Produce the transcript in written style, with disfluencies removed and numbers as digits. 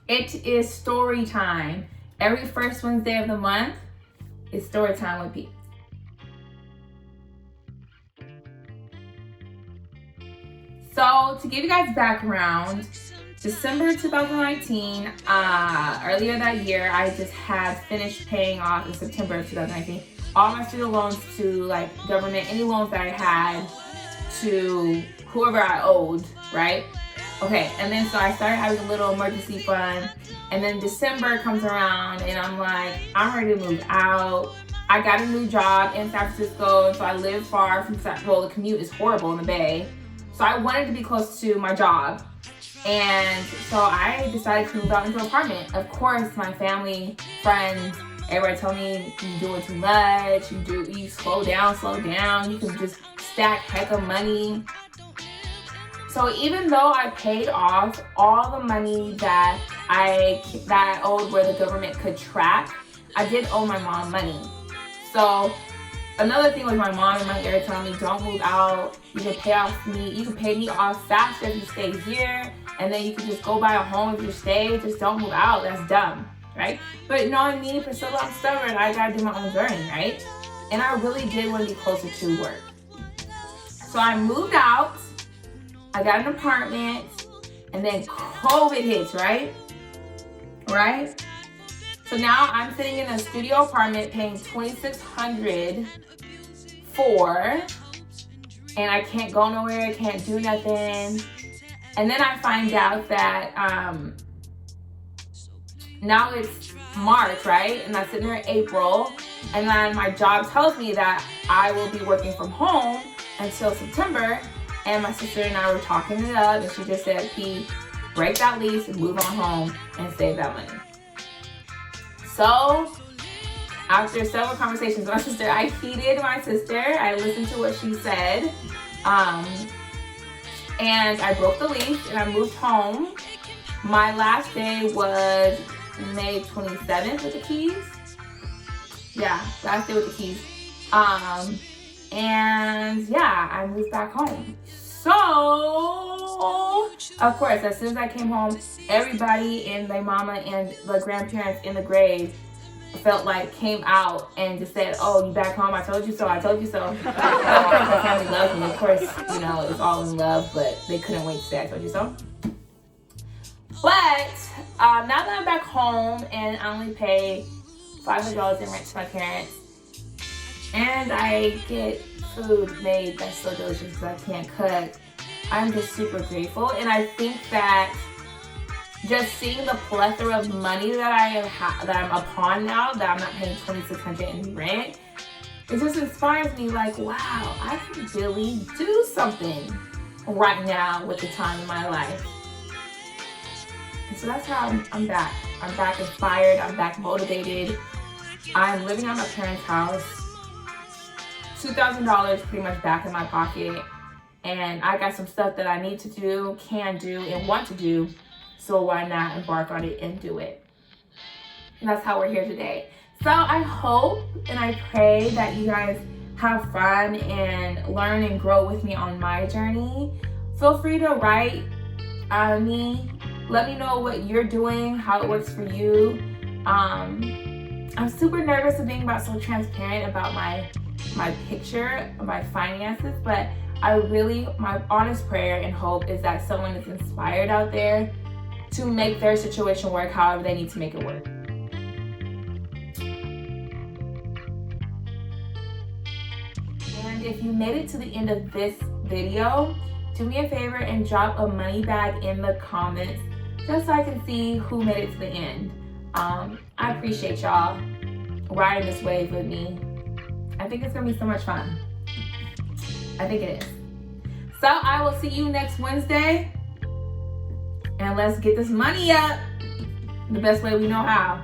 It is story time. Every first Wednesday of the month is story time with P. So to give you guys background, December 2019, earlier that year, I just had finished paying off in September of 2019 all my student loans to like government, any loans that I had to whoever I owed, right? Okay, and then so I started having a little emergency fund, and then December comes around and I'm like, I'm ready to move out. I got a new job in San Francisco, so I live far from, well, the commute is horrible in the Bay. So I wanted to be close to my job. And so I decided to move out into an apartment. Of course, my family, friends, everybody told me you're doing too much, you slow down, you can just stack heck of money. So even though I paid off all the money that I owed where the government could track, I did owe my mom money. So another thing was my mom in my ear telling me, don't move out, you can pay me off faster if you stay here, and then you can just go buy a home if you stay, just don't move out, that's dumb, right? But knowing me, Priscilla, I'm stubborn, I gotta do my own journey, right? And I really did want to be closer to work. So I moved out, I got an apartment, and then COVID hits, right? Right? So now I'm sitting in a studio apartment paying $2,600 for, and I can't go nowhere, I can't do nothing. And then I find out that now it's March, right? And I'm sitting there in April, and then my job tells me that I will be working from home until September. And my sister and I were talking it up, and she just said, P, break that lease and move on home and save that money. So after several conversations with my sister, I heeded my sister. I listened to what she said. And I broke the lease and I moved home. My last day was May 27th with the keys. Yeah, last day with the keys. And yeah, I moved back home. So, of course, as soon as I came home, everybody and my mama and the grandparents in the grave felt like came out and just said, oh, you back home? I told you so, I told you so. Of course, my family loves me. Of course, you know, it's all in love, but they couldn't wait to say I told you so. But now that I'm back home and I only pay $500 in rent to my parents, and I get food made that's so delicious because I can't cook, I'm just super grateful. And I think that just seeing the plethora of money that I'm upon now, that I'm not paying $2,600 in rent, it just inspires me like, wow, I can really do something right now with the time in my life. And so that's how I'm back. I'm back inspired, I'm back motivated. I'm living at my parents' house. $2,000 pretty much back in my pocket, and I got some stuff that I need to do, can do, and want to do, so why not embark on it and do it? And that's how we're here today. So I hope and I pray that you guys have fun and learn and grow with me on my journey. Feel free to write me. Let me know what you're doing, how it works for you. I'm super nervous of being so transparent about my picture, my finances, but my honest prayer and hope is that someone is inspired out there to make their situation work however they need to make it work. And if you made it to the end of this video, do me a favor and drop a money bag in the comments just so I can see who made it to the end. I appreciate y'all riding this wave with me. I think it's gonna be so much fun. I think it is. So I will see you next Wednesday, and let's get this money up the best way we know how.